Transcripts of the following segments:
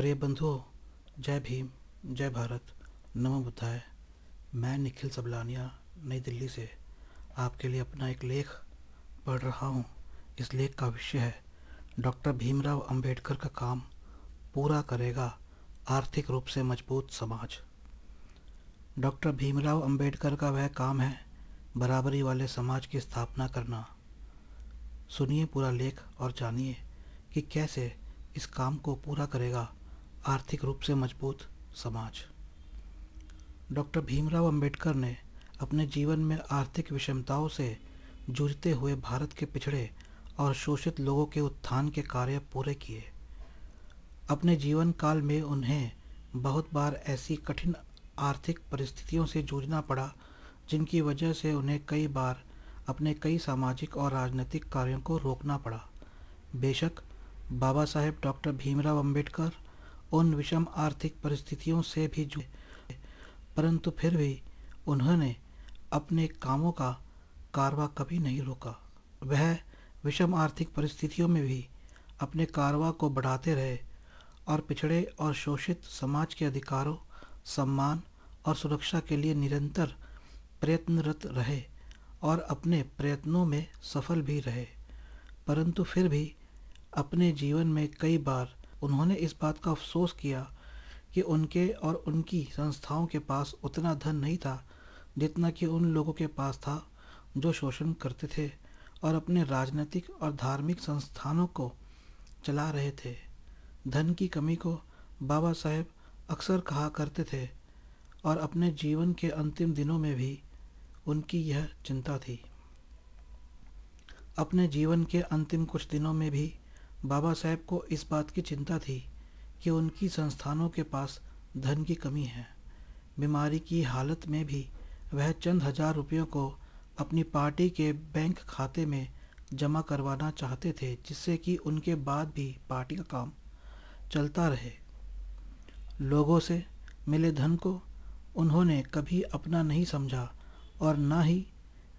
प्रिय बंधुओं, जय भीम, जय भारत, नमो बुद्धाय। मैं निखिल सबलानिया नई दिल्ली से आपके लिए अपना एक लेख पढ़ रहा हूँ। इस लेख का विषय है डॉक्टर भीमराव अंबेडकर का काम पूरा करेगा आर्थिक रूप से मजबूत समाज। डॉक्टर भीमराव अंबेडकर का वह काम है बराबरी वाले समाज की स्थापना करना। सुनिए पूरा लेख और जानिए कि कैसे इस काम को पूरा करेगा आर्थिक रूप से मजबूत समाज। डॉक्टर भीमराव अंबेडकर ने अपने जीवन में आर्थिक विषमताओं से जूझते हुए भारत के पिछड़े और शोषित लोगों के उत्थान के कार्य पूरे किए। अपने जीवन काल में उन्हें बहुत बार ऐसी कठिन आर्थिक परिस्थितियों से जूझना पड़ा जिनकी वजह से उन्हें कई बार अपने कई सामाजिक और राजनीतिक कार्यों को रोकना पड़ा। बेशक बाबा साहेब डॉक्टर भीमराव अंबेडकर उन विषम आर्थिक परिस्थितियों से भी जूझे, परंतु फिर भी उन्होंने अपने कामों का कारवां कभी नहीं रोका। वह विषम आर्थिक परिस्थितियों में भी अपने कारवां को बढ़ाते रहे और पिछड़े और शोषित समाज के अधिकारों, सम्मान और सुरक्षा के लिए निरंतर प्रयत्नरत रहे और अपने प्रयत्नों में सफल भी रहे। परंतु फिर भी अपने जीवन में कई बार उन्होंने इस बात का अफसोस किया कि उनके और उनकी संस्थाओं के पास उतना धन नहीं था जितना कि उन लोगों के पास था जो शोषण करते थे और अपने राजनीतिक और धार्मिक संस्थानों को चला रहे थे। धन की कमी को बाबा साहेब अक्सर कहा करते थे और अपने जीवन के अंतिम दिनों में भी उनकी यह चिंता थी। अपने जीवन के अंतिम कुछ दिनों में भी बाबा साहेब को इस बात की चिंता थी कि उनकी संस्थानों के पास धन की कमी है। बीमारी की हालत में भी वह चंद हजार रुपयों को अपनी पार्टी के बैंक खाते में जमा करवाना चाहते थे, जिससे कि उनके बाद भी पार्टी का काम चलता रहे। लोगों से मिले धन को उन्होंने कभी अपना नहीं समझा और न ही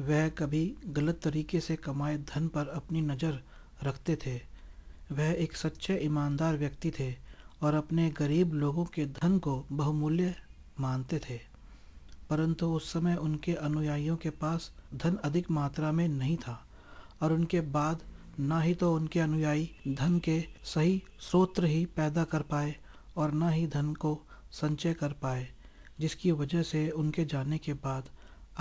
वह कभी गलत तरीके से कमाए धन पर अपनी नज़र रखते थे। वह एक सच्चे ईमानदार व्यक्ति थे और अपने गरीब लोगों के धन को बहुमूल्य मानते थे। परंतु उस समय उनके अनुयायियों के पास धन अधिक मात्रा में नहीं था और उनके बाद ना ही तो उनके अनुयायी धन के सही स्रोत ही पैदा कर पाए और न ही धन को संचय कर पाए, जिसकी वजह से उनके जाने के बाद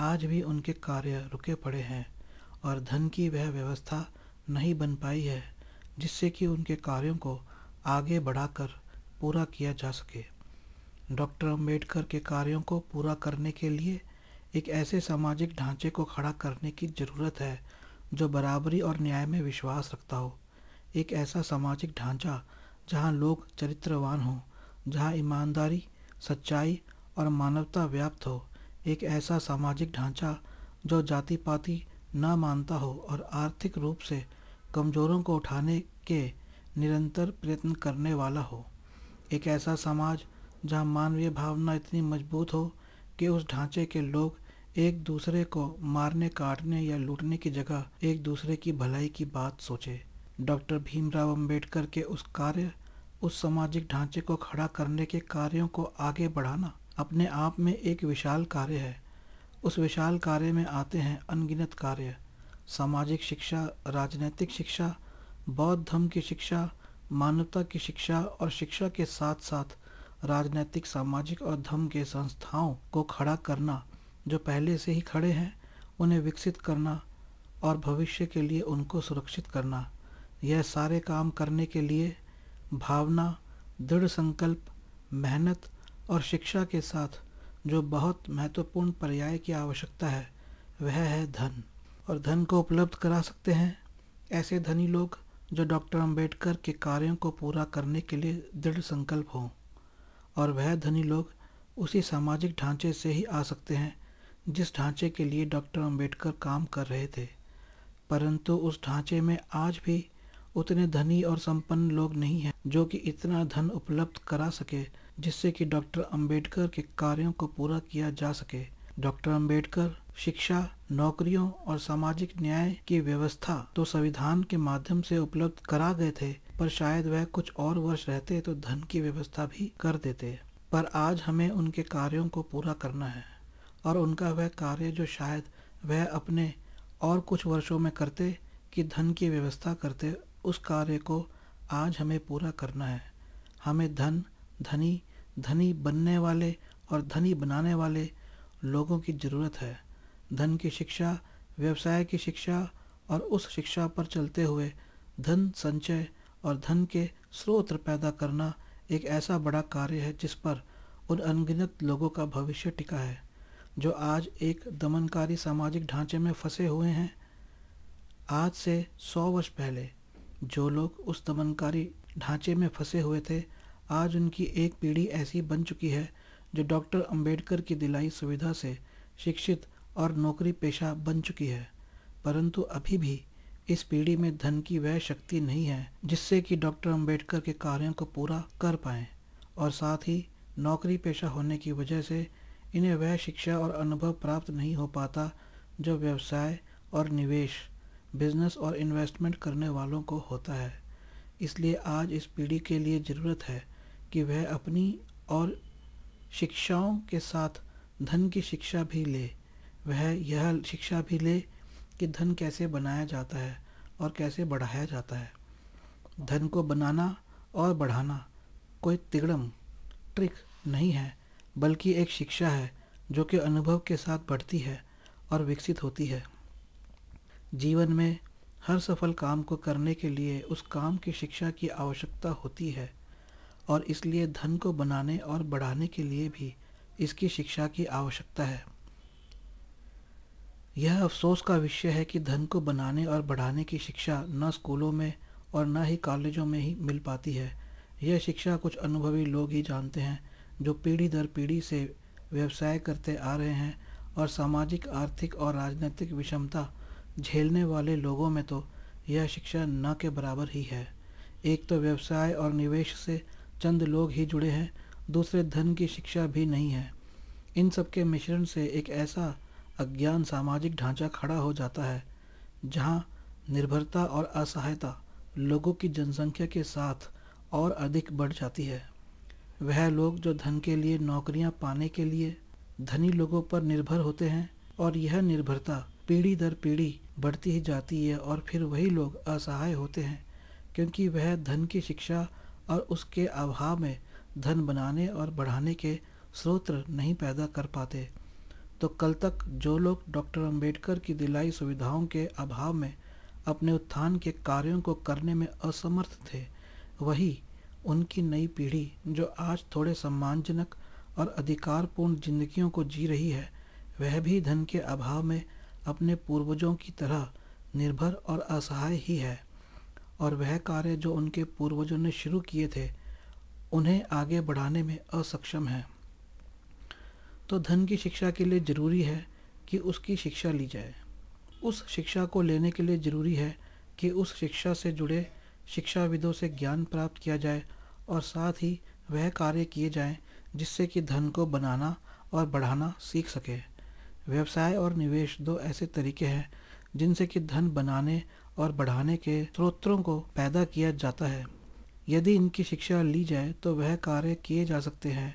आज भी उनके कार्य रुके पड़े हैं और धन की वह व्यवस्था नहीं बन पाई है जिससे कि उनके कार्यों को आगे बढ़ाकर पूरा किया जा सके। डॉक्टर अंबेडकर के कार्यों को पूरा करने के लिए एक ऐसे सामाजिक ढांचे को खड़ा करने की ज़रूरत है जो बराबरी और न्याय में विश्वास रखता हो। एक ऐसा सामाजिक ढांचा जहां लोग चरित्रवान हों, जहां ईमानदारी, सच्चाई और मानवता व्याप्त हो। एक ऐसा सामाजिक ढांचा जो जाति पाति न मानता हो और आर्थिक रूप से कमज़ोरों को उठाने के निरंतर प्रयत्न करने वाला हो। एक ऐसा समाज जहां मानवीय भावना इतनी मजबूत हो कि उस ढांचे के लोग एक दूसरे को मारने, काटने या लूटने की जगह एक दूसरे की भलाई की बात सोचे। डॉक्टर भीमराव अंबेडकर के उस सामाजिक ढांचे को खड़ा करने के कार्यों को आगे बढ़ाना अपने आप में एक विशाल कार्य है। उस विशाल कार्य में आते हैं अनगिनत कार्य: सामाजिक शिक्षा, राजनैतिक शिक्षा, बौद्ध धर्म की शिक्षा, मानवता की शिक्षा और शिक्षा के साथ साथ राजनैतिक, सामाजिक और धर्म के संस्थाओं को खड़ा करना। जो पहले से ही खड़े हैं उन्हें विकसित करना और भविष्य के लिए उनको सुरक्षित करना। यह सारे काम करने के लिए भावना, दृढ़ संकल्प, मेहनत और शिक्षा के साथ जो बहुत महत्वपूर्ण पर्याय की आवश्यकता है वह है धन। और धन को उपलब्ध करा सकते हैं ऐसे धनी लोग जो डॉक्टर अंबेडकर के कार्यों को पूरा करने के लिए दृढ़ संकल्प हों। और वह धनी लोग उसी सामाजिक ढांचे से ही आ सकते हैं जिस ढांचे के लिए डॉक्टर अंबेडकर काम कर रहे थे। परंतु उस ढांचे में आज भी उतने धनी और संपन्न लोग नहीं हैं जो कि इतना धन उपलब्ध करा सके जिससे कि डॉक्टर अंबेडकर के कार्यों को पूरा किया जा सके। डॉक्टर अंबेडकर शिक्षा, नौकरियों और सामाजिक न्याय की व्यवस्था तो संविधान के माध्यम से उपलब्ध करा गए थे, पर शायद वह कुछ और वर्ष रहते तो धन की व्यवस्था भी कर देते। पर आज हमें उनके कार्यों को पूरा करना है, और उनका वह कार्य जो शायद वह अपने और कुछ वर्षों में करते कि धन की व्यवस्था करते, उस कार्य को आज हमें पूरा करना है। हमें धन, धनी, धनी बनने वाले और धनी बनाने वाले लोगों की ज़रूरत है। धन की शिक्षा, व्यवसाय की शिक्षा, और उस शिक्षा पर चलते हुए धन संचय और धन के स्रोत पैदा करना एक ऐसा बड़ा कार्य है जिस पर उन अनगिनत लोगों का भविष्य टिका है जो आज एक दमनकारी सामाजिक ढांचे में फंसे हुए हैं। आज से 100 वर्ष पहले जो लोग उस दमनकारी ढांचे में फंसे हुए थे, आज उनकी एक पीढ़ी ऐसी बन चुकी है जो डॉक्टर अंबेडकर की दिलाई सुविधा से शिक्षित और नौकरी पेशा बन चुकी है। परंतु अभी भी इस पीढ़ी में धन की वह शक्ति नहीं है जिससे कि डॉक्टर अंबेडकर के कार्यों को पूरा कर पाएं, और साथ ही नौकरी पेशा होने की वजह से इन्हें वह शिक्षा और अनुभव प्राप्त नहीं हो पाता जो व्यवसाय और निवेश, बिजनेस और इन्वेस्टमेंट करने वालों को होता है। इसलिए आज इस पीढ़ी के लिए ज़रूरत है कि वह अपनी और शिक्षाओं के साथ धन की शिक्षा भी ले। वह यह शिक्षा भी ले कि धन कैसे बनाया जाता है और कैसे बढ़ाया जाता है। धन को बनाना और बढ़ाना कोई तिगड़म ट्रिक नहीं है, बल्कि एक शिक्षा है जो कि अनुभव के साथ बढ़ती है और विकसित होती है। जीवन में हर सफल काम को करने के लिए उस काम की शिक्षा की आवश्यकता होती है, और इसलिए धन को बनाने और बढ़ाने के लिए भी इसकी शिक्षा की आवश्यकता है। यह अफसोस का विषय है कि धन को बनाने और बढ़ाने की शिक्षा न स्कूलों में और न ही कॉलेजों में ही मिल पाती है। यह शिक्षा कुछ अनुभवी लोग ही जानते हैं जो पीढ़ी दर पीढ़ी से व्यवसाय करते आ रहे हैं, और सामाजिक, आर्थिक और राजनीतिक विषमता झेलने वाले लोगों में तो यह शिक्षा न के बराबर ही है। एक तो व्यवसाय और निवेश से चंद लोग ही जुड़े हैं, दूसरे धन की शिक्षा भी नहीं है। इन सब के मिश्रण से एक ऐसा अज्ञान सामाजिक ढांचा खड़ा हो जाता है जहाँ निर्भरता और असहायता लोगों की जनसंख्या के साथ और अधिक बढ़ जाती है। वह लोग जो धन के लिए नौकरियां पाने के लिए धनी लोगों पर निर्भर होते हैं, और यह निर्भरता पीढ़ी दर पीढ़ी बढ़ती ही जाती है, और फिर वही लोग असहाय होते हैं क्योंकि वह धन की शिक्षा और उसके अभाव में धन बनाने और बढ़ाने के स्रोत नहीं पैदा कर पाते। तो कल तक जो लोग डॉक्टर अंबेडकर की दिलाई सुविधाओं के अभाव में अपने उत्थान के कार्यों को करने में असमर्थ थे, वही उनकी नई पीढ़ी जो आज थोड़े सम्मानजनक और अधिकारपूर्ण जिंदगियों को जी रही है, वह भी धन के अभाव में अपने पूर्वजों की तरह निर्भर और असहाय ही है, और वह कार्य जो उनके पूर्वजों ने शुरू किए थे उन्हें आगे बढ़ाने में असक्षम है। तो धन की शिक्षा के लिए ज़रूरी है कि उसकी शिक्षा ली जाए। उस शिक्षा को लेने के लिए ज़रूरी है कि उस शिक्षा से जुड़े शिक्षाविदों से ज्ञान प्राप्त किया जाए, और साथ ही वह कार्य किए जाएं जिससे कि धन को बनाना और बढ़ाना सीख सके। व्यवसाय और निवेश दो ऐसे तरीके हैं जिनसे कि धन बनाने और बढ़ाने के स्रोतों को पैदा किया जाता है। यदि इनकी शिक्षा ली जाए तो वह कार्य किए जा सकते हैं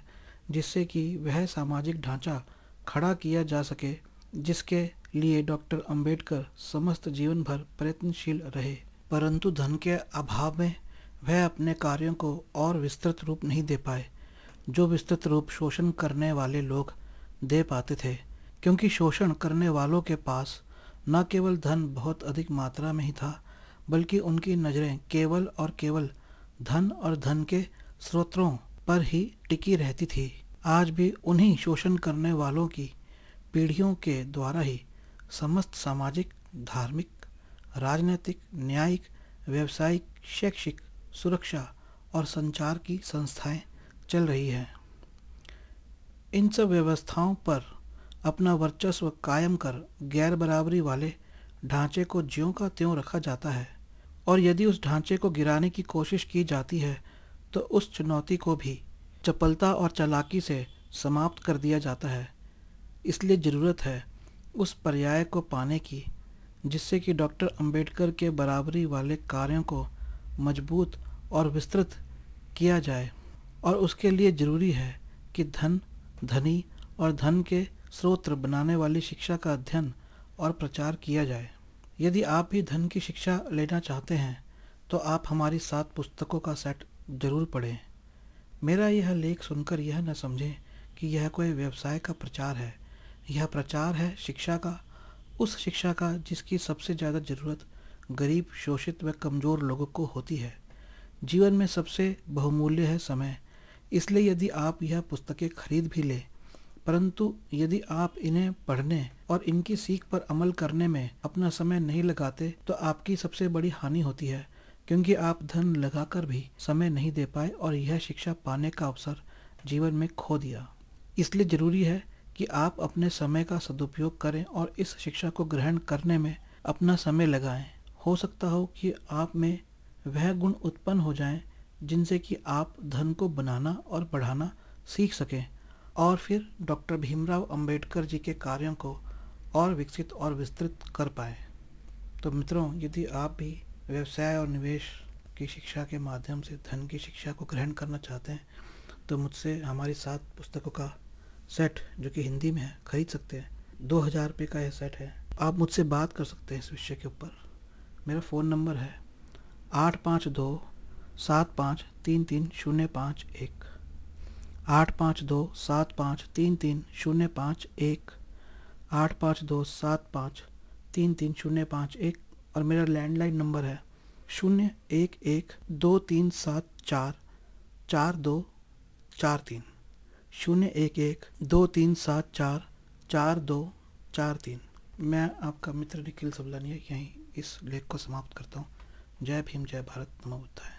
जिससे कि वह सामाजिक ढांचा खड़ा किया जा सके जिसके लिए डॉक्टर अंबेडकर समस्त जीवन भर प्रयत्नशील रहे। परंतु धन के अभाव में वह अपने कार्यों को और विस्तृत रूप नहीं दे पाए, जो विस्तृत रूप शोषण करने वाले लोग दे पाते थे, क्योंकि शोषण करने वालों के पास न केवल धन बहुत अधिक मात्रा में ही था, बल्कि उनकी नज़रें केवल और केवल धन और धन के स्रोतों पर ही टिकी रहती थी। आज भी उन्हीं शोषण करने वालों की पीढ़ियों के द्वारा ही समस्त सामाजिक, धार्मिक, राजनीतिक, न्यायिक, व्यावसायिक, शैक्षिक, सुरक्षा और संचार की संस्थाएं चल रही हैं। इन सब व्यवस्थाओं पर अपना वर्चस्व कायम कर गैर बराबरी वाले ढांचे को ज्यों का त्यों रखा जाता है, और यदि उस ढांचे को गिराने की कोशिश की जाती है तो उस चुनौती को भी चपलता और चालाकी से समाप्त कर दिया जाता है। इसलिए ज़रूरत है उस पर्याय को पाने की जिससे कि डॉक्टर अंबेडकर के बराबरी वाले कार्यों को मजबूत और विस्तृत किया जाए, और उसके लिए जरूरी है कि धन, धनी और धन के स्रोत बनाने वाली शिक्षा का अध्ययन और प्रचार किया जाए। यदि आप भी धन की शिक्षा लेना चाहते हैं तो आप हमारी 7 पुस्तकों का सेट जरूर पढ़ें। मेरा यह लेख सुनकर यह न समझें कि यह कोई व्यवसाय का प्रचार है। यह प्रचार है शिक्षा का, उस शिक्षा का जिसकी सबसे ज़्यादा ज़रूरत गरीब, शोषित व कमज़ोर लोगों को होती है। जीवन में सबसे बहुमूल्य है समय, इसलिए यदि आप यह पुस्तकें खरीद भी लें, परंतु यदि आप इन्हें पढ़ने और इनकी सीख पर अमल करने में अपना समय नहीं लगाते तो आपकी सबसे बड़ी हानि होती है, क्योंकि आप धन लगाकर भी समय नहीं दे पाए और यह शिक्षा पाने का अवसर जीवन में खो दिया। इसलिए ज़रूरी है कि आप अपने समय का सदुपयोग करें और इस शिक्षा को ग्रहण करने में अपना समय लगाएं। हो सकता हो कि आप में वह गुण उत्पन्न हो जाएं जिनसे कि आप धन को बनाना और बढ़ाना सीख सकें और फिर डॉक्टर भीमराव अंबेडकर जी के कार्यों को और विकसित और विस्तृत कर पाए। तो मित्रों, यदि आप भी व्यवसाय और निवेश की शिक्षा के माध्यम से धन की शिक्षा को ग्रहण करना चाहते हैं तो मुझसे हमारी 7 पुस्तकों का सेट, जो कि हिंदी में है, खरीद सकते हैं। 2000 रुपये का यह सेट है। आप मुझसे बात कर सकते हैं इस विषय के ऊपर। मेरा फ़ोन नंबर है 852-7533-051, 852-7533-051, 852-7533-051, और मेरा लैंडलाइन नंबर है 011-2374-4243, 011-2374-4243। मैं आपका मित्र निखिल सबलानिया यहीं इस लेख को समाप्त करता हूँ। जय भीम, जय भारत, नमो बुद्धाय।